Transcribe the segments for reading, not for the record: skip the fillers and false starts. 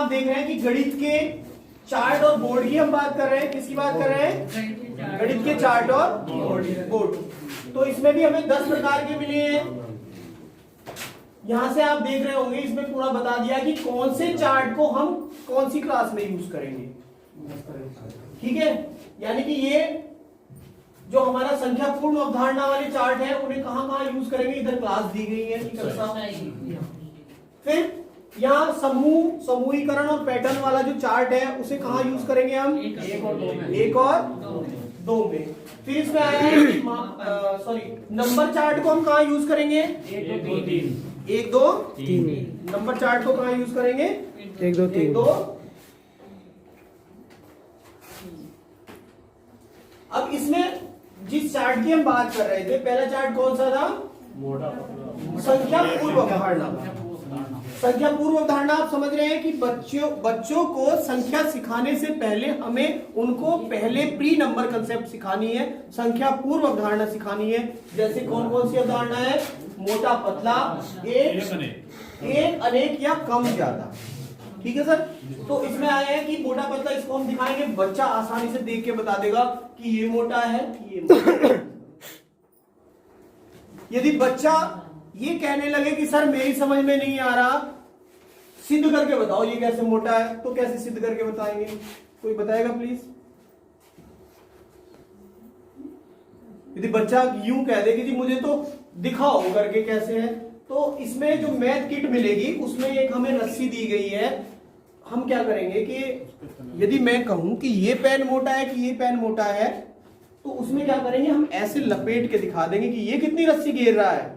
आप देख रहे हैं कि गणित के चार्ट और बोर्ड की हम बात कर रहे हैं। किसकी बात कर रहे हैं? गणित के चार्ट और बोर्ड। तो इसमें भी हमें 10 प्रकार के मिले हैं। यहां से आप देख रहे होंगे इसमें पूरा बता दिया कि कौन से चार्ट को हम कौन सी क्लास में यूज करेंगे। ठीक है, यानी कि ये जो हमारा संख्या पूर्ण अवधारणा वाले चार्ट है उन्हें कहां कहां यूज करेंगे, इधर क्लास दी गई है। फिर यहाँ समूहीकरण और पैटर्न वाला जो चार्ट है उसे कहाँ यूज करेंगे हम? 1 और 2 में। फिर इसमें आया है सॉरी नंबर चार्ट को हम कहाँ यूज करेंगे? 1 2 3। नंबर चार्ट को कहाँ यूज करेंगे? 1 2 3। अब इसमें जिस चार्ट की हम बात कर रहे थे, पहला चार्ट कौन सा था? संख्या पूर्व अवधारणा। संख्या पूर्व अवधारणा आप समझ रहे हैं कि बच्चों को संख्या सिखाने से पहले हमें उनको पहले प्री नंबर कंसेप्ट सिखानी है, संख्या पूर्व अवधारणा सिखानी है। जैसे कौन कौन सी अवधारणा है? मोटा पतला, एक अनेक या कम ज्यादा। ठीक है सर। तो इसमें आया है कि मोटा पतला, इसको हम दिखाएंगे, बच्चा आसानी से देख के बता देगा कि ये मोटा है, ये मोटा है। यदि बच्चा ये कहने लगे कि सर मेरी समझ में नहीं आ रहा, सिद्ध करके बताओ ये कैसे मोटा है, तो कैसे सिद्ध करके बताएंगे? कोई बताएगा प्लीज? यदि बच्चा यूं कह दे कि जी मुझे तो दिखाओ करके कैसे है, तो इसमें जो मैथ किट मिलेगी उसमें एक हमें रस्सी दी गई है। हम क्या करेंगे कि यदि मैं कहूं कि ये पेन मोटा है कि ये पेन मोटा है, तो उसमें क्या करेंगे, हम ऐसे लपेट के दिखा देंगे कि ये कितनी रस्सी घेर रहा है,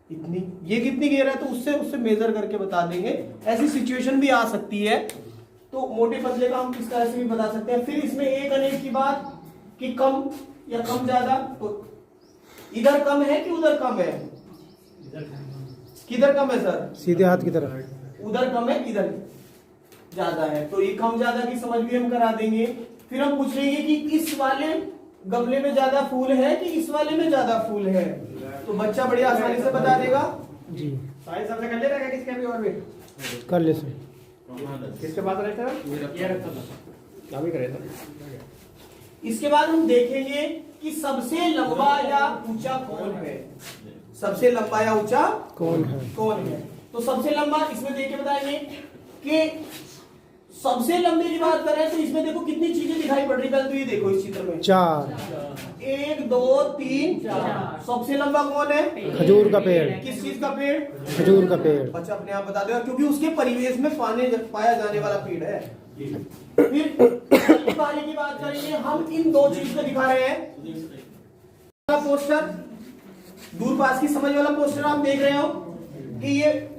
इतनी, ये कितनी घेर रहा है, तो उससे मेजर करके बता देंगे। ऐसी सिचुएशन भी आ सकती है। तो मोटे पतले का हम किस तरह से भी बता सकते हैं। फिर इसमें एक अनेक की बात कि कम या कम ज्यादा, तो इधर कम है कि उधर कम है? किधर कम है सर? सीधे हाथ की तरफ। उधर कम है, इधर ज्यादा है, तो ये कम ज्यादा की समझ भी हम करा देंगे। फिर हम पूछ लेंगे कि इस वाले गमले में ज्यादा फूल है कि इस वाले में ज्यादा फूल है, तो बच्चा बड़ी आसानी से बता देगा। जी सारे सबसे कर लेगा क्या? किसके भी और भी कर ले सर। किसके पास रहता है? ये रखता था, क्या भी करे था। इसके बाद हम देखेंगे कि सबसे लंबा या ऊंचा कौन है। सबसे लंबा या ऊंचा कौन है? तो सबसे लंबा इसमें देख के बताएंगे कि सबसे लंबे की बात करें तो इसमें देखो कितनी चीजें दिखाई पड़ रही है। तो ये देखो इस चित्र में 4, 1 2 3 4। सबसे लंबा कौन है? खजूर का पेड़। किस चीज का पेड़? खजूर का पेड़। बच्चा अपने आप बता देगा, क्योंकि उसके परिवेश में पाया जाने वाला पेड़ है। फिर वाले की बात करेंगे, हम इन 2 चीज को दिखा रहे हैं। पोस्टर, दूर पास की समझ वाला पोस्टर आप देख रहे हो कि ये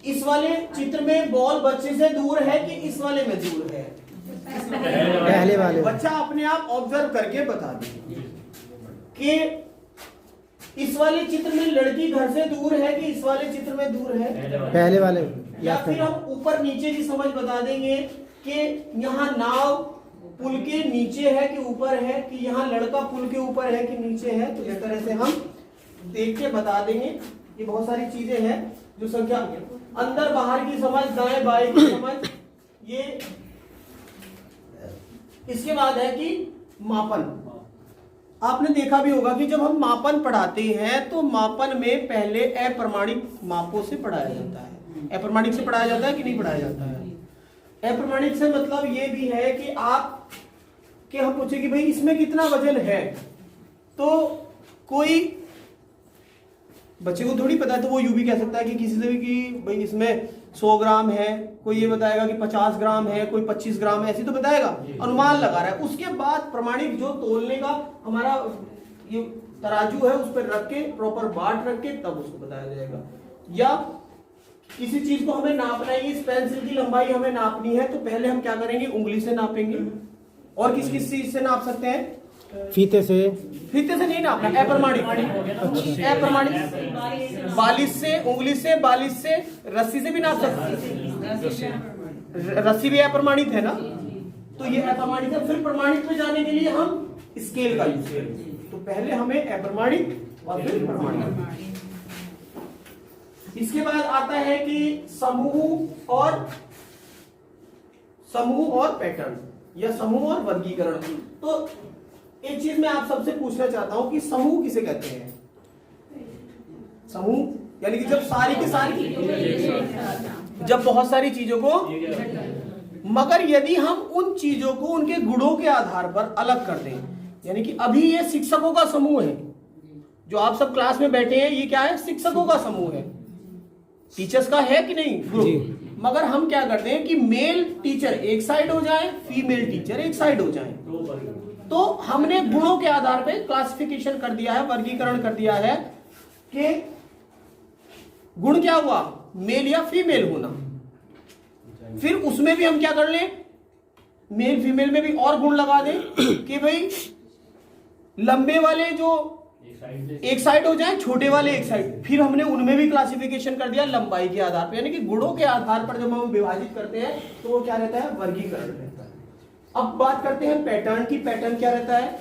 इस वाले चित्र में बॉल बच्चे से दूर है कि इस वाले में दूर है? पहले वाले। बच्चा अपने आप ऑब्जर्व करके बता दे कि इस वाले चित्र में लड़की घर से दूर है कि इस वाले चित्र में दूर है? पहले वाले। या फिर हम ऊपर नीचे की समझ बता देंगे कि यहाँ नाव पुल के नीचे है कि ऊपर है, कि यहाँ लड़का पुल के ऊपर है कि नीचे है। तो इस तरह से हम देख के बता देंगे। ये बहुत सारी चीजें हैं जो संख्या, अंदर बाहर की समझ, दाएं बाएं की समझ। ये इसके बाद है कि मापन। आपने देखा भी होगा कि जब हम मापन पढ़ाते हैं तो मापन में पहले अप्रमाणिक मापों से पढ़ाया जाता है। अप्रमाणिक से पढ़ाया जाता है कि नहीं पढ़ाया जाता है? अप्रमाणिक से मतलब ये भी है कि आप कि हम पूछे कि भाई इसमें कितना वजन है, तो कोई बच्चे को थोड़ी पता है, तो वो यूं भी कह सकता है कि किसी से भी कि भाई इसमें 100 ग्राम है, कोई ये बताएगा कि 50 ग्राम है, कोई 25 ग्राम है, ऐसी तो बताएगा, अनुमान लगा रहा है। उसके बाद प्रमाणिक जो तोलने का हमारा ये तराजू है उस पर रख के प्रॉपर बाट रख के तब उसको बताया जाएगा। या किसी चीज को हमें नापना है, इस पेंसिल की लंबाई हमें नापनी है, तो पहले हम क्या करेंगे, उंगली से नापेंगे। और किस किस चीज से नाप सकते हैं? फीते से नहीं नापना, अप्रमाणिक। अप्रमाणिक 42 से, उंगली से 42 से, रस्सी से भी नाप सकते हैं। रस्सी भी अप्रमाणित है ना, तो ये अप्रमाणित है। फिर प्रमाणित पे जाने के लिए हम स्केल का यूज करेंगे। तो पहले हमें अप्रमाणित और फिर प्रमाणित। इसके बाद आता है कि समूह और समूह और पैटर्न या समूह और वर्गीकरण। तो एक चीज मैं आप सबसे पूछना चाहता हूं कि समूह किसे कहते हैं? समूह यानी कि जब सारी की सारी, जब बहुत सारी चीजों को, मगर यदि हम उन चीजों को उनके गुणों के आधार पर अलग कर दें, यानी कि अभी ये शिक्षकों का समूह है, जो आप सब क्लास में बैठे हैं, ये क्या है? शिक्षकों का समूह है, टीचर्स का है कि नहीं ग्रुप। मगर हम क्या करते हैं कि मेल टीचर एक साइड हो जाए, फीमेल टीचर एक साइड हो जाए, तो हमने गुणों के आधार पे क्लासिफिकेशन कर दिया है, वर्गीकरण कर दिया है कि गुण क्या हुआ, मेल या फीमेल होना। फिर उसमें भी हम क्या कर लें, मेल फीमेल में भी और गुण लगा दें कि भाई लंबे वाले जो एक साइड हो जाए, छोटे वाले एक साइड। फिर हमने उनमें भी क्लासिफिकेशन कर दिया लंबाई के आधार पर, यानी कि गुणों के आधार पर जब हम विभाजित करते हैं तो वो क्या रहता है? वर्गीकरण रहता है। अब बात करते हैं पैटर्न की। पैटर्न क्या रहता है?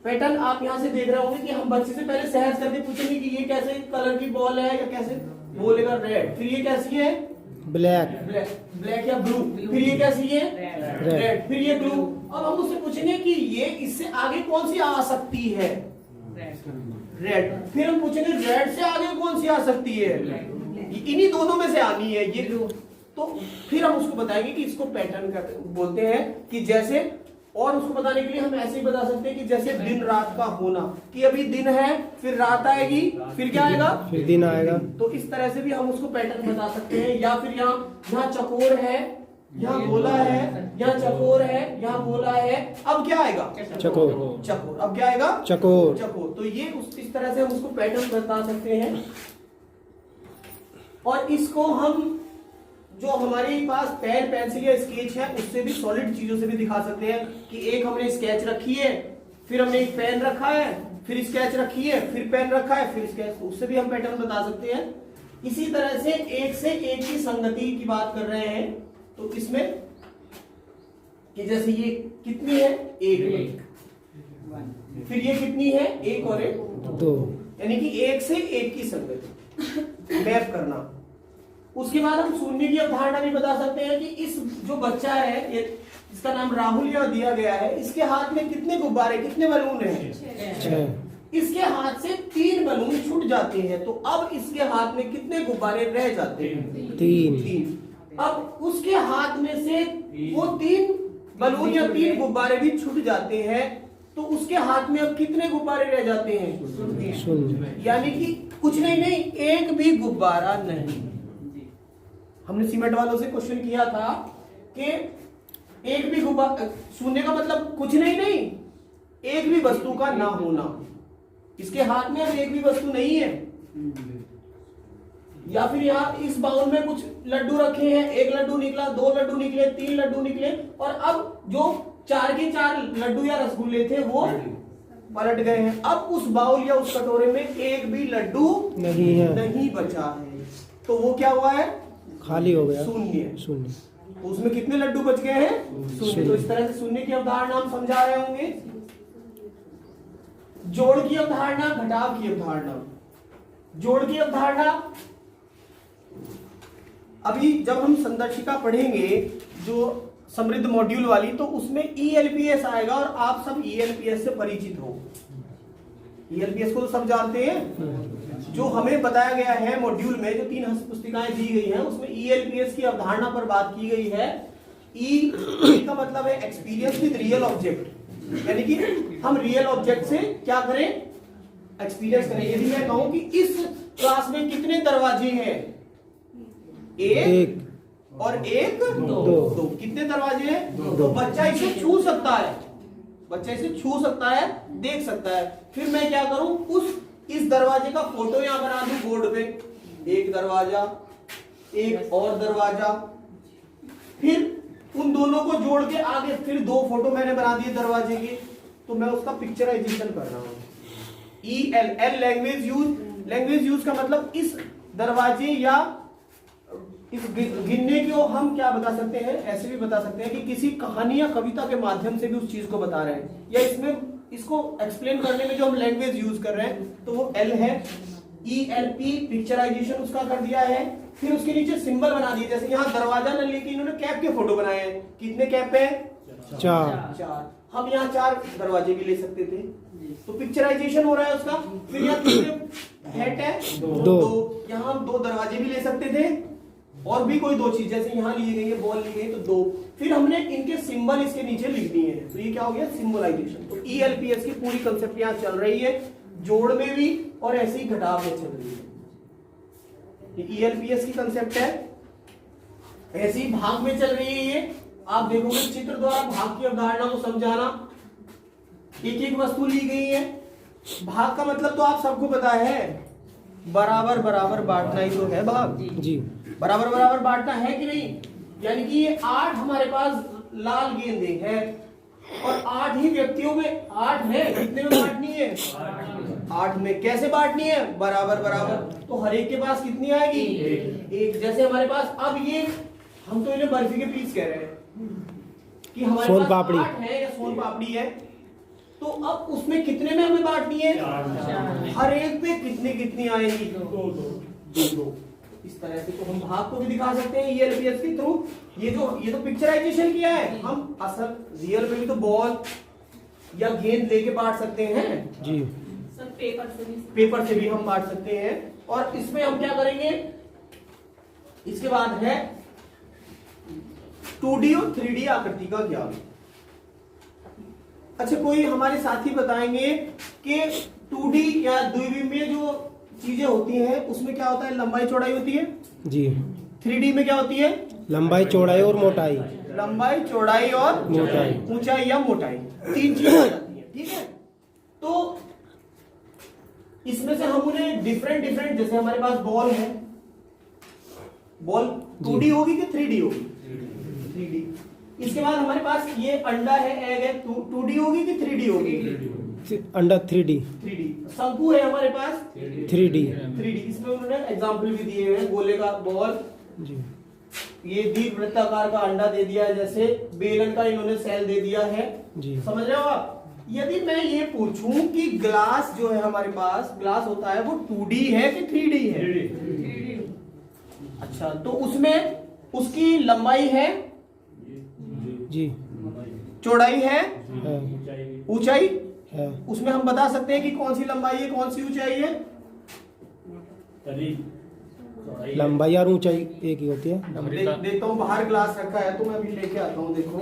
पैटर्न आप यहां से देख रहे होंगे कि हम बच्चे से पहले सहज करके पूछेंगे कि ये कैसे कलर की बॉल है, या कैसे बोलेगा रेड। फिर ये कैसी है? ब्लैक। ब्लैक या ब्लू। फिर ये कैसी है? रेड। फिर ये ब्लू। अब हम उससे पूछेंगे कि ये इससे आगे कौन सी आ सकती है? रेड। फिर हम पूछेंगे रेड से आगे कौन सी आ सकती है? इन्हीं दोनों में से आनी है ये। तो फिर हम उसको बताएंगे कि इसको पैटर्न बोलते हैं। कि जैसे, और उसको बताने के लिए हम ऐसे ही बता सकते हैं कि जैसे दिन रात का होना, कि अभी दिन है, फिर रात आएगी, फिर क्या आएगा? फिर दिन आएगा। तो इस तरह से भी हम उसको पैटर्न बता सकते हैं। या फिर यहाँ चकोर है, यहाँ गोला है, यहाँ चकोर है, यहाँ गोला है, अब क्या आएगा? चकोर। चकोर। अब क्या आएगा? चकोर। चकोर। तो ये इस तरह से हम उसको पैटर्न बता सकते हैं। और इसको हम जो हमारे पास पेन पेंसिल या स्केच है उससे भी, सॉलिड चीजों से भी दिखा सकते हैं। कि एक हमने स्केच रखी है, फिर हमने एक पेन रखा है, फिर स्केच रखी है, फिर पेन रखा है, फिर स्केच, उससे भी हम पैटर्न बता सकते हैं। इसी तरह से एक की संगति की बात कर रहे हैं तो इसमें कि जैसे ये कितनी है? एक। फिर ये कितनी है? एक और एक दो। यानी कि एक से एक की संगति मैप करना। उसके बाद हम शून्य की अवधारणा भी बता सकते हैं कि इस जो बच्चा है, इसका नाम राहुल यह दिया गया है, इसके हाथ में कितने गुब्बारे, कितने बलून हैं? 6। इसके हाथ से 3 बलून छूट जाते हैं, तो अब इसके हाथ में कितने गुब्बारे रह जाते हैं? 3। अब उसके हाथ में से वो 3 बलून या 3 गुब्बारे भी छूट जाते हैं, तो उसके हाथ में अब कितने गुब्बारे रह जाते हैं? 0। यानी कि कुछ नहीं, एक भी गुब्बारा नहीं। हमने सीमेंट वालों से क्वेश्चन किया था कि एक भी गुब्बारा, शून्य का मतलब कुछ नहीं, एक भी वस्तु का ना होना। इसके हाथ में अब एक भी वस्तु नहीं है। या फिर यहाँ इस बाउल में कुछ लड्डू रखे हैं, 1 लड्डू निकला, 2 लड्डू निकले, 3 लड्डू निकले, और अब जो 4 के 4 लड्डू या रसगुल्ले थे वो पलट गए हैं। अब उस बाउल या उस कटोरे में एक भी लड्डू नहीं बचा है, तो वो क्या हुआ है? खाली हो गया, शून्य। तो उसमें कितने लड्डू बच गए हैं? शून्य। तो इस तरह से शून्य की अवधारणा हम समझा रहे होंगे। जोड़ की अवधारणा, घटाव की अवधारणा। जोड़ की अवधारणा अभी जब हम संदर्शिका पढ़ेंगे जो समृद्ध मॉड्यूल वाली, तो उसमें ELPS आएगा और आप सब ELPS से परिचित हो। ELPS को तो सब जानते हैं। जो हमें बताया गया है मॉड्यूल में, जो 3 हस्त पुस्तिकाएं दी गई हैं, उसमें ELPS की अवधारणा पर बात की गई है। E का मतलब है एक्सपीरियंस विद रियल ऑब्जेक्ट, यानी कि हम रियल ऑब्जेक्ट से क्या करें? एक्सपीरियंस करें। यदि मैं कहूं कि इस क्लास में कितने दरवाजे हैं? एक और एक दो। कितने दरवाजे हैं? तो बच्चा इसे छू सकता है, देख सकता है। फिर मैं क्या करूं? इस दरवाजे का फोटो यहां बना दूं बोर्ड पे, एक दरवाजा, एक और दरवाजा, फिर उन दोनों को जोड़ के आगे फिर 2 फोटो मैंने बना दिए दरवाजे के, तो मैं उसका पिक्चराइजेशन कर रहा हूं। EL लैंग्वेज यूज का मतलब इस दरवाजे या इस गिनने को हम क्या बता सकते हैं? ऐसे भी बता सकते हैं कि किसी कहानी या कविता के माध्यम से भी उस चीज को बता रहे हैं, या इसमें इसको एक्सप्लेन करने में जो हम लैंग्वेज यूज कर रहे हैं तो वो L है। ELP पिक्चराइजेशन उसका कर दिया है। फिर उसके नीचे सिंबल बना दिए, जैसे यहाँ दरवाजा न लेके इन्होंने कैप के फोटो बनाए हैं। कितने कैप है? 4। हम यहाँ 4 दरवाजे भी ले सकते थे, तो पिक्चराइजेशन हो रहा है उसका। फिर यहाँ कितने हेड है? 2। यहाँ हम 2 दरवाजे भी ले सकते थे, और भी कोई 2 चीज, जैसे यहाँ ली गई है बॉल ली गई तो 2। फिर हमने इनके सिंबल इसके नीचे लिख दिए हैं, तो ये क्या हो गया? सिंबलाइजेशन। तो ELPS की पूरी कंसेप्ट यहाँ चल रही है, जोड़ में भी और ऐसे ही घटाव में चल रही है। ये ELPS की कंसेप्ट है, ऐसे ही भाग में चल रही है। ये आप देखोगे चित्र द्वारा भाग की अवधारणा को समझाना। एक एक वस्तु ली गई है, भाग का मतलब तो आप सबको पता है, बराबर बराबर बांटना ही तो है भाग जी। बराबर बराबर बांटना है कि नहीं? यानी कि ये 8 हमारे पास लाल गेंदे हैं और 8 ही व्यक्तियों में 8 है, कितने में बांटनी है? 8 में। कैसे बांटनी है? बराबर बराबर। तो हर एक के पास कितनी आएगी? 1। जैसे हमारे पास अब ये, हम तो इन्हें बर्फी के पीस कह रहे हैं कि हमारे सोन पास पापड़ी 8 है या सोन पापड़ी है, तो अब उसमें कितने में हमें बांटनी है? 4। हर एक पे कितनी कितनी आएगी? 2। इस तरह से तो हम भाग को भी दिखा सकते हैं ELPS के थ्रू। ये तो पिक्चराइजेशन किया है, हम असल रियल में भी तो बॉल या गेंद लेके बांट सकते हैं जी। सर पेपर से भी हम बांट सकते हैं। और इसमें हम क्या करेंगे, इसके बाद है 2D और 3D आकृति का ज्ञान। अच्छा, कोई हमारे साथी बताएंगे कि 2D या द्विविमीय जो चीजें होती हैं उसमें क्या होता है? लंबाई चौड़ाई होती है जी। 3D में क्या होती है? लंबाई, चौड़ाई और मोटाई। लंबाई, चौड़ाई और मोटाई। ऊंचाई या मोटाई, 3 चीजें आ जाती हैं। ठीक है, तो इसमें से हम उन्हें डिफरेंट, जैसे हमारे पास बॉल है, बॉल 2D होगी कि 3D होगी? 3D। इसके बाद हमारे पास ये अंडा है, एग है, 2D होगी कि 3D होगी? अंडा 3D। शंकु है हमारे पास 3D। इसमें उन्होंने एग्जाम्पल भी दिए हुए हैं, गोले का बॉल, जी। ये दीर्घ वृत्ताकार का अंडा दे दिया है, जैसे बेलन का इन्होंने सेल दे दिया है जी। समझ रहे हो आप? यदि मैं ये पूछूं कि ग्लास जो है हमारे पास, ग्लास होता है वो 2D है कि 3D है? अच्छा, तो उसमें उसकी लंबाई है जी। चौड़ाई है ऊंचाई है। उसमें हम बता सकते हैं कि कौन सी लंबाई है कौन सी ऊंचाई है? लंबाई और ऊंचाई एक ही होती है। देखता हूँ, बाहर ग्लास रखा है तो मैं अभी लेके आता हूँ। देखो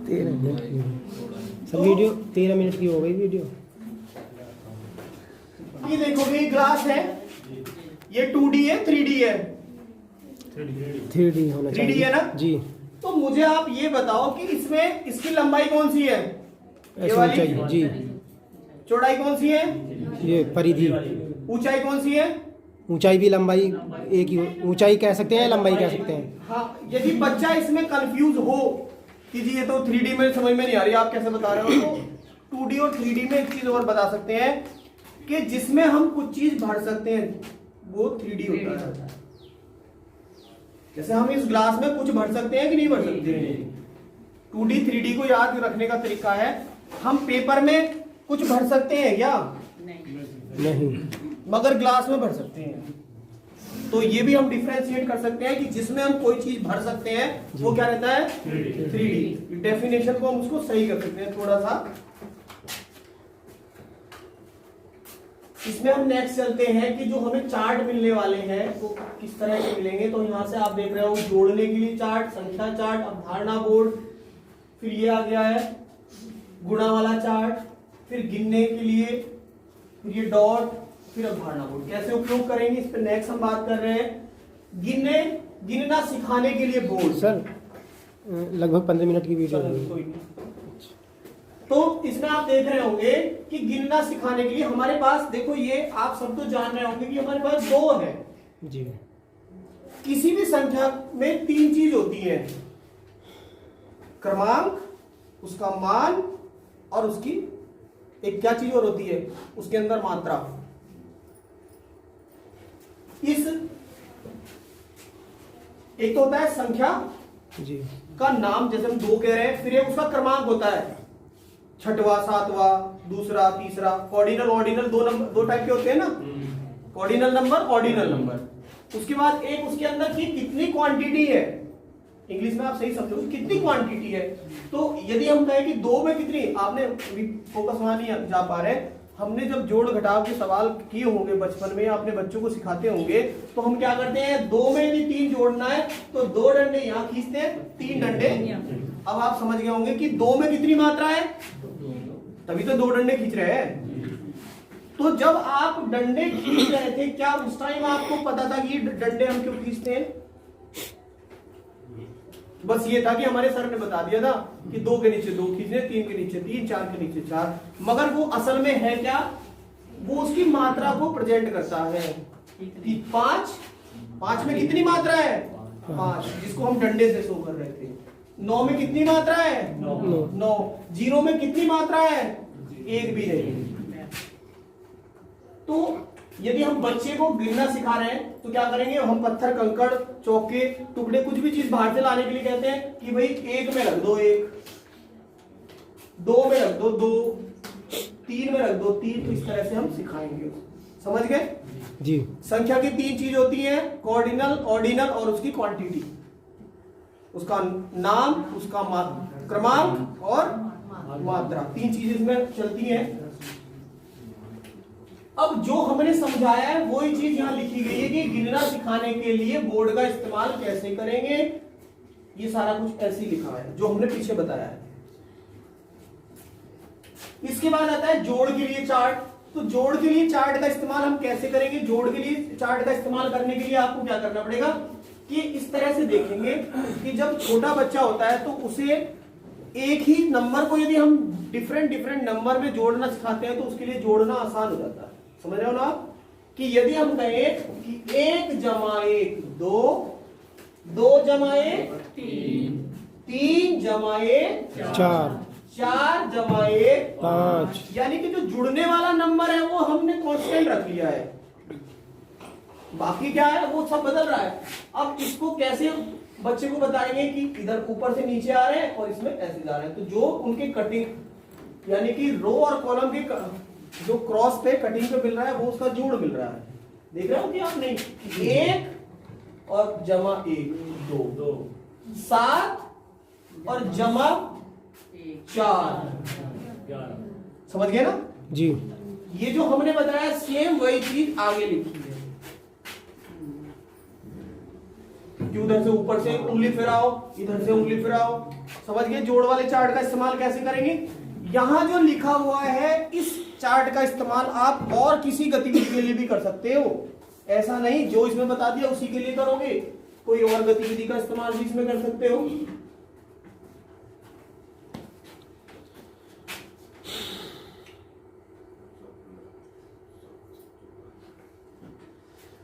13 मिनट की सब वीडियो 13 मिनट की हो गई वीडियो। ये देखो ये ग्लास है, ये 2D है 3D है? 3D होना चाहिए। 3D है ना जी। तो मुझे आप ये बताओ कि इसमें इसकी लंबाई कौन सी है? ये वाली। ऊंचाई जी। चौड़ाई कौन सी है? ये परिधि। ऊंचाई कौन सी है? ऊंचाई भी लंबाई एक ही ऊंचाई कह सकते हैं, लंबाई कह सकते हैं। हाँ, यदि बच्चा इसमें कंफ्यूज हो कि जी ये तो 3D में समझ में नहीं आ रही, आप कैसे बता रहे हो, तो 2D और 3D में एक चीज और बता सकते हैं कि जिसमें हम कुछ चीज भर सकते हैं वो 3D होता है। जैसे हम इस ग्लास में कुछ भर सकते हैं कि नहीं भर सकते? 2D 3D को याद रखने का तरीका है, हम पेपर में कुछ भर सकते हैं क्या? नहीं। मगर ग्लास में भर सकते हैं। तो ये भी हम डिफरेंशिएट कर सकते हैं कि जिसमें हम कोई चीज भर सकते हैं वो क्या रहता है? 3D। डेफिनेशन को हम उसको सही कर सकते हैं थोड़ा सा। इसमें हम नेक्स्ट चलते हैं कि जो हमें चार्ट मिलने वाले हैं वो किस तरह के मिलेंगे। तो यहाँ से आप देख रहे हो जोड़ने के लिए चार्ट, संख्या चार्ट, अवधारणा बोर्ड, फिर ये आ गया है गुणा वाला चार्ट, फिर गिनने के लिए, फिर ये डॉट, फिर अवधारणा बोर्ड। कैसे उपयोग करेंगे इस पर नेक्स्ट हम बात कर रहे हैं। गिनना सिखाने के लिए बोर्ड। सर लगभग 15 मिनट की वीडियो है। कोई नहीं। तो इसमें आप देख रहे होंगे कि गिनना सिखाने के लिए हमारे पास, देखो ये आप सब तो जान रहे होंगे कि हमारे पास 2 है जी। किसी भी संख्या में 3 चीज होती है, क्रमांक, उसका मान और उसकी एक क्या चीज और होती है उसके अंदर मात्रा। इस एक तो होता है संख्या जी का नाम, जैसे हम 2 कह रहे हैं, फिर एक उसका क्रमांक होता है, छठवां, सातवां, दूसरा, तीसरा। ऑर्डिनल 2 टाइप के होते हैं ना, ऑर्डिनल नंबर, ऑर्डिनल नंबर। उसके बाद एक उसके अंदर की कितनी क्वांटिटी है, इंग्लिश में आप सही समझो कितनी क्वांटिटी है। तो यदि हम कहें कि 2 में कितनी, आपने फोकस वहां नहीं जा पा रहे, हमने जब जोड़ घटाव के सवाल किए होंगे बचपन में, अपने बच्चों को सिखाते होंगे, तो हम क्या करते हैं, 2 में यदि 3 जोड़ना है तो 2 डंडे यहाँ खींचते हैं, 3 डंडे। अब आप समझ गए होंगे कि 2 में कितनी मात्रा है, तभी तो 2 डंडे खींच रहे हैं। तो जब आप डंडे खींच रहे थे, क्या उस टाइम आपको पता था कि डंडे हम क्यों खींचते हैं? बस ये था कि हमारे सर ने बता दिया था कि 2 के नीचे 2 खींचने, 3 के नीचे 3, 4 के नीचे 4, मगर वो असल में है क्या, वो उसकी मात्रा को प्रेजेंट करता है कि 5 में कितनी मात्रा है, 5, जिसको हम डंडे से शो कर रहे थे। 9 में कितनी मात्रा है, 9। 0 में कितनी मात्रा है, 1 भी है। तो यदि हम बच्चे को गिनना सिखा रहे हैं तो क्या करेंगे, हम पत्थर, कंकड़, चौके, टुकड़े, कुछ भी चीज बाहर से लाने के लिए कहते हैं कि भाई 1 में रख दो 1, 2 में रख दो 2, 3 में रख दो 3। तो इस तरह से हम सिखाएंगे। समझ गए जी। संख्या की 3 चीज होती है, कोऑर्डिनल, ऑर्डिनल और उसकी क्वांटिटी, उसका नाम, उसका क्रमांक और मात्रा, 3 चीजें इसमें चलती हैं। अब जो हमने समझाया है वही चीज यहां लिखी गई है कि गिनना सिखाने के लिए बोर्ड का इस्तेमाल कैसे करेंगे। ये सारा कुछ ऐसे ही लिखा है जो हमने पीछे बताया है। इसके बाद आता है जोड़ के लिए चार्ट। तो जोड़ के लिए चार्ट का इस्तेमाल हम कैसे करेंगे, जोड़ के लिए चार्ट का इस्तेमाल करने के लिए आपको क्या करना पड़ेगा कि इस तरह से देखेंगे कि जब छोटा बच्चा होता है तो उसे एक ही नंबर को यदि हम डिफरेंट नंबर में जोड़ना सिखाते हैं तो उसके लिए जोड़ना आसान हो जाता है। समझ रहे हो ना आप कि यदि हम कहें कि 1 जमा 1 2, 2 जमा 1 3, 3 जमा 1 4, 4 जमा 1 5, यानी कि जो जुड़ने वाला नंबर है वो हमने कांस्टेंट रख लिया है, बाकी क्या है वो सब बदल रहा है। अब इसको कैसे बच्चे को बताएंगे कि इधर ऊपर से नीचे आ रहे हैं और इसमें ऐसे जा रहे हैं, तो जो उनके कटिंग यानी कि रो और कॉलम के जो क्रॉस पे कटिंग पे मिल रहा है वो उसका जोड़ मिल रहा है। देख रहे हो कि आप नहीं, 1 और जमा 1 2, 7 और जमा 4, समझ गए ना जी। ये जो हमने बताया सेम वही चीज आगे लिखी है कि उधर से ऊपर से उंगली फिराओ, इधर से उंगली फिराओ। समझ गए जोड़ वाले चार्ट का इस्तेमाल कैसे करेंगे। यहां जो लिखा हुआ है इस चार्ट का इस्तेमाल आप और किसी गतिविधि के लिए भी कर सकते हो, ऐसा नहीं जो इसमें बता दिया उसी के लिए करोगे, कोई और गतिविधि का इस्तेमाल भी इसमें कर सकते हो।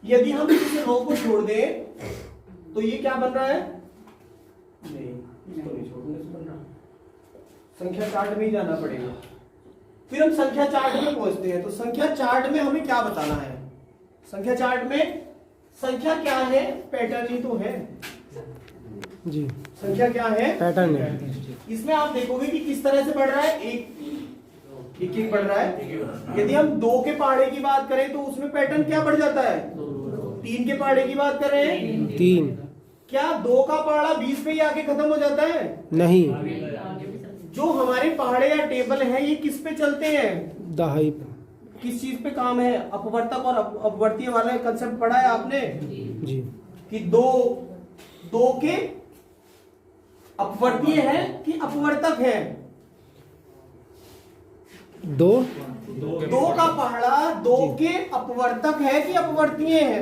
यदि हम इस रो को छोड़ दें तो ये क्या बन रहा है, नहीं इसको नहीं छोड़ने से बन रहा, संख्या चार्ट में ही जाना पड़ेगा। फिर हम संख्या चार्ट में पहुंचते हैं। तो संख्या चार्ट में हमें क्या बताना है, संख्या चार्ट में संख्या क्या है, पैटर्न ही तो है जी। संख्या क्या है, पैटर्न है। इसमें आप देखोगे कि किस तरह से बढ़ रहा है, एक बढ़ रहा है। यदि हम 2 के पहाड़े की बात करें तो उसमें पैटर्न क्या बढ़ जाता है, 3 के पहाड़े की बात करें 3, क्या 2 का पहाड़ा 20 पे ही आके खत्म हो जाता है, नहीं। जो हमारे पहाड़े या टेबल है ये किस पे चलते हैं, दहाई पे। किस चीज पे काम है, अपवर्तक और अपवर्तीय वाला कंसेप्ट पढ़ा है आपने जी, कि 2 के अपवर्तीय है कि अपवर्तक है, 2 का पहाड़ा 2 के अपवर्तक है कि अपवर्तीय है,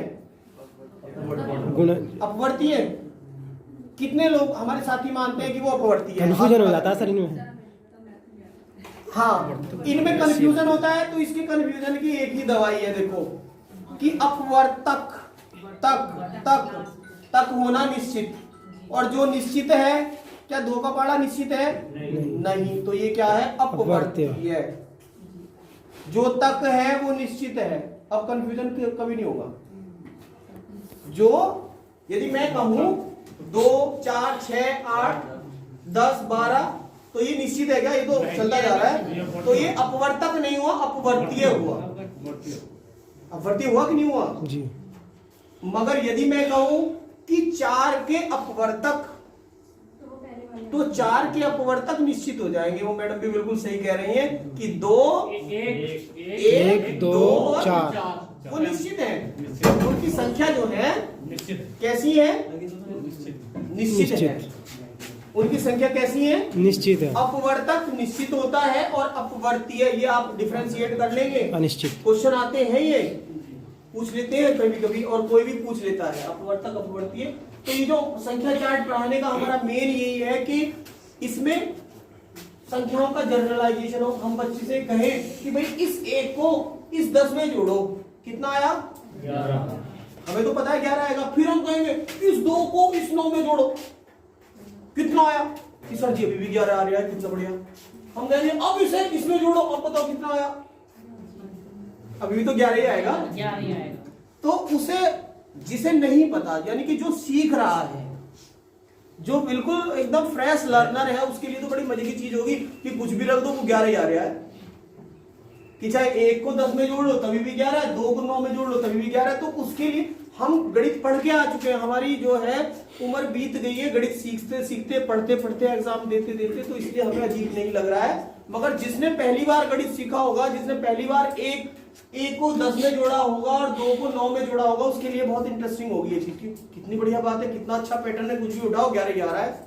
अपवर्तीय। कितने लोग हमारे साथी मानते हैं कि वो अपवर्तीय है, कंफ्यूजन हो जाता है सर इनमें। हाँ इनमें कंफ्यूजन होता है, तो इसके कंफ्यूजन की एक ही दवाई है, देखो कि अपवर्तक तक होना निश्चित, और जो निश्चित है, क्या 2 का पहाड़ा निश्चित है, नहीं। तो ये क्या है, अपवर्तीय। जो तक है वो निश्चित है, अब कंफ्यूजन कभी नहीं होगा। जो यदि मैं कहूं 2 4 6 8 10 12 तो ये निश्चित है क्या, ये तो चलता जा रहा है, तो ये अपवर्तक नहीं हुआ, अपवर्तीय हुआ। अपवर्तीय हुआ कि नहीं हुआ जी। मगर यदि मैं कहूं कि 4 के अपवर्तक, तो 4 के अपवर्तक निश्चित हो जाएंगे। वो मैडम भी बिल्कुल सही कह रही हैं कि 2 1 2 और 4 वो निश्चित है। उनकी संख्या जो है कैसी है? निश्चित है। उनकी संख्या कैसी है? निश्चित है। अपवर्तक निश्चित होता है और अपवर्तीय, ये आप डिफरेंशिएट कर लेंगे। अनिश्चित। क्वेश्चन आते हैं, ये पूछ लेते हैं कभी कभी, और कोई भी पूछ लेता है अपवर्तक अपवर्तीय। तो ये जो संख्या चार्ट पढ़ाने का हमारा मेन यही है कि इसमें संख्याओं का जनरलाइजेशन हो। हम बच्चे से कहें कि भाई इस 1 को इस 10 में जोड़ो, कितना आया? 11। हमें तो पता है 11 आएगा। फिर हम कहेंगे इस 2 को इस 9 में जोड़ो, कितना आया? कि सर जी अभी भी 11 आ रहा है, कितना बढ़िया। हम कहेंगे अब इसे इसमें जोड़ो, अब बताओ कितना आया? अभी भी तो 11 ही आएगा। 11 ही आएगा। तो उसे, जिसे नहीं पता, यानी कि जो सीख रहा है, जो बिल्कुल एकदम फ्रेश लर्नर है, उसके लिए तो बड़ी मजे की चीज होगी कि कुछ भी रख दो वो 11 ही आ रहा है। कि चाहे 1 को 10 में जोड़ लो तभी भी 11 है, 2 को 9 में जोड़ लो तभी भी 11 है। तो उसके लिए हम गणित पढ़ के आ चुके हैं, हमारी जो है उम्र बीत गई है गणित सीखते सीखते, पढ़ते पढ़ते, एग्जाम देते देते, तो इसलिए हमें अजीब नहीं लग रहा है। मगर जिसने पहली बार गणित सीखा होगा, जिसने पहली बार एक को 10 में जोड़ा होगा और 2 को 9 में जोड़ा होगा, उसके लिए बहुत इंटरेस्टिंग होगी ये चीज। कितनी बढ़िया बात है, कितना अच्छा पैटर्न है, कुछ भी उठाओ 11 ही आ रहा है।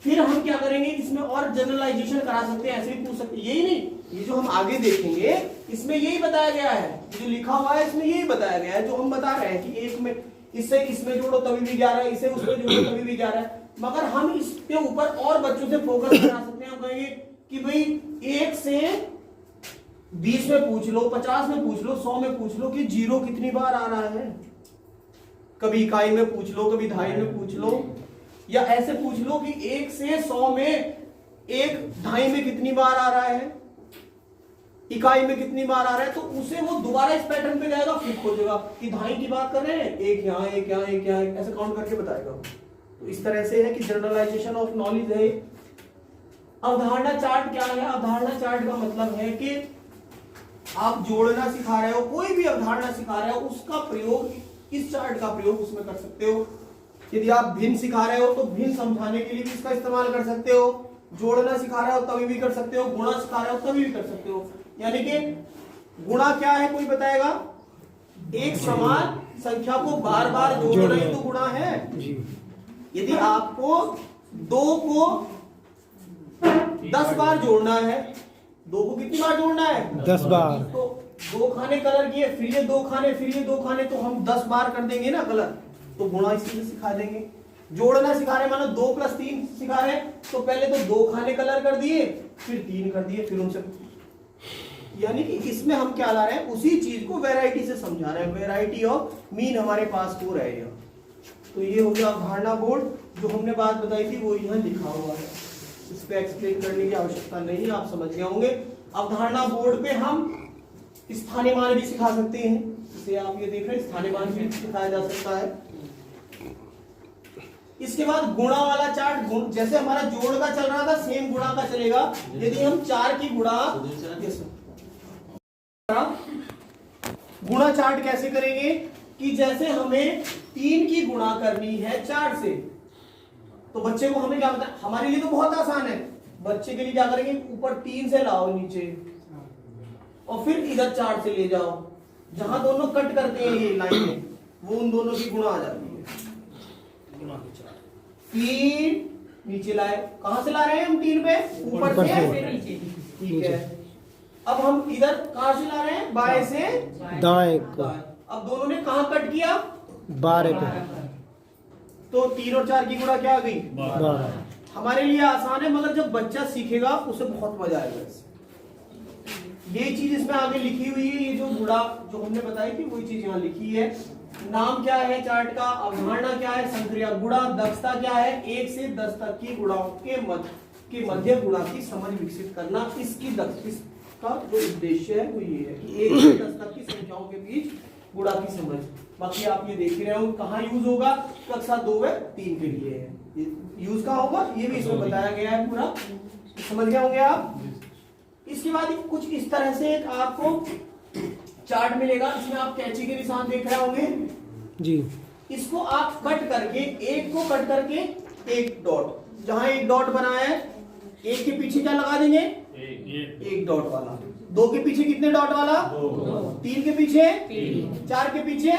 फिर हम क्या करेंगे, इसमें और जनरलाइजेशन करा सकते हैं, ऐसे भी पूछ सकते हैं। यही नहीं, ये जो हम आगे देखेंगे इसमें यही बताया गया है, जो लिखा हुआ है इसमें यही बताया गया है, जो हम बता रहे हैं कि 1 में इससे इसमें जोड़ो तभी भी 11 है, इसे उसमें जोड़ो तभी भी 11 है। मगर हम इसके ऊपर और बच्चों से फोकस करा सकते हैं। हम कहेंगे कि भाई 1 से 20 में पूछ लो, 50 में पूछ लो, 100 में पूछ लो कि 0 कितनी बार आ रहा है। कभी इकाई में पूछ लो, कभी दहाई में पूछ लो, या ऐसे पूछ लो कि 1 से 100 में 1 दहाई में कितनी बार आ रहा है, इकाई में कितनी बार आ रहा है। तो उसे वो दोबारा इस पैटर्न पे जाएगा, फिर खोजेगा कि दहाई की बात कर रहे हैं, 1 यहाँ, 1 यहाँ, 1 यहाँ, ऐसे काउंट करके बताएगा। तो इस तरह से है कि जनरलाइजेशन ऑफ नॉलेज है। अवधारणा चार्ट क्या है? अवधारणा चार्ट का मतलब है कि आप जोड़ना सिखा रहे हो, कोई भी अवधारणा सिखा रहे हो, उसका प्रयोग, इस चार्ट का प्रयोग उसमें कर सकते हो। यदि आप भिन्न सिखा रहे हो तो भिन्न समझाने के लिए भी इसका इस्तेमाल कर सकते हो। जोड़ना सिखा रहे हो तभी भी कर सकते हो, गुणा सिखा रहे हो तभी भी कर सकते हो। यानी कि गुणा क्या है, कोई बताएगा? एक समान संख्या को बार बार जोड़ रहे तो गुणा है। यदि आपको 2 को 10 बार जोड़ना है, 2 को कितनी बार जोड़ना है? 10 बार। तो 2 खाने कलर किए, फिर ये 2 खाने, फिर ये 2 खाने, तो हम 10 बार कर देंगे ना कलर। तो गुणा इसी से सिखा देंगे। जोड़ना सिखा रहे, मानो 2 + 3 सिखा रहे, तो पहले तो 2 खाने कलर कर दिए, फिर 3 कर दिए, फिर उनसे, यानी कि इसमें हम क्या ला रहे हैं, उसी चीज को वैरायटी से समझा रहे हैं। वैरायटी ऑफ मीन हमारे पास हो रहे हैं। तो ये हो गया अवधारणा बोर्ड। जो हमने बात बताई थी वो यहाँ लिखा हुआ है, इस पे एक्सप्लेन करने की आवश्यकता नहीं है, आप समझ गए होंगे। अवधारणा बोर्ड पे हम स्थानीय मान भी सिखा सकते हैं, इसे आप ये देख रहे हैं, स्थानीय मान भी सिखाया जा सकता है। इसके बाद गुणा वाला चार्ट, जैसे हमारा जोड़ का चल रहा था, सेम गुणा का चलेगा। यदि हम 4 की गुणा चार्ट कैसे करेंगे कि जैसे हमें 3 की गुणा करनी है 4 से, तो बच्चे को हमें क्या बताएं, हमारे लिए तो बहुत आसान है, बच्चे के लिए क्या करेंगे, ऊपर 3 से लाओ नीचे, और फिर इधर 4 से ले जाओ, जहां दोनों कट करते हैं ये लाइन में, वो उन दोनों की गुणा आ जाती है। 3 नीचे लाए, कहां से ला रहे हैं हम 3 पे? ऊपर से नीचे, ठीक है। अब हम इधर कहां से ला रहे हैं? बाएं से दाएं को। अब दोनों ने कहां कट किया? 12 पे। तो 3 और 4 की गुणा क्या आ गई? 12। हमारे लिए आसान है, मगर जब बच्चा सीखेगा उसे बहुत मजा आएगा इससे। ये चीज इसमें आगे लिखी हुई है, ये जो गुणा जो हमने बताई थी वही चीज यहाँ लिखी है। नाम क्या है चार्ट का, अवधारणा क्या है, संक्रिया गुणा, दक्षता क्या है, 1 से 10 तक की गुणाओं के मध्य गुणा की समझ विकसित करना। इसका जो उद्देश्य है वो ये है कि 1 से 10 तक की संख्याओं के बीच गुणा की समझ। बाकी आप ये देख रहे हो कहाँ यूज होगा, कक्षा 2 व 3 के लिए है यूज का होगा, ये भी इसमें बताया गया है पूरा, समझ गए होंगे आप। इसके बाद कुछ इस तरह से एक आपको चार्ट मिलेगा, इसमें आप कैंची के निशान देख रहे होंगे, जी। इसको आप कट करके, एक को कट करके एक डॉट, जहां एक डॉट बना है एक के पीछे क्या लगा देंगे, एक डॉट वाला। दो के पीछे कितने डॉट वाला, तीन के पीछे, चार के पीछे,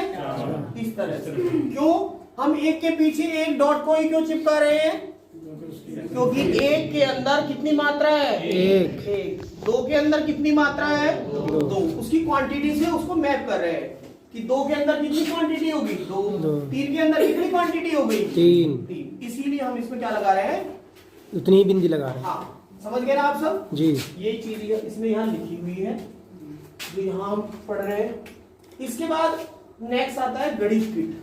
इस तरह से। क्यों हम एक के पीछे एक डॉट को ही क्यों चिपका रहे हैं, क्योंकि एक के अंदर कितनी मात्रा है, एक। दो के अंदर कितनी मात्रा है, दो। उसकी क्वांटिटी से उसको मैप कर रहे हैं कि दो के अंदर कितनी क्वांटिटी होगी, दो। तीन के अंदर कितनी क्वांटिटी हो गई, तीन। इसीलिए हम इसमें क्या लगा रहे हैं, उतनी ही बिंदी लगा रहे हैं। हाँ, समझ गए ना आप सब जी। ये चीज इसमें यहाँ लिखी हुई है, जो यहाँ हम पढ़ रहे हैं। इसके बाद नेक्स्ट आता है गणित किट।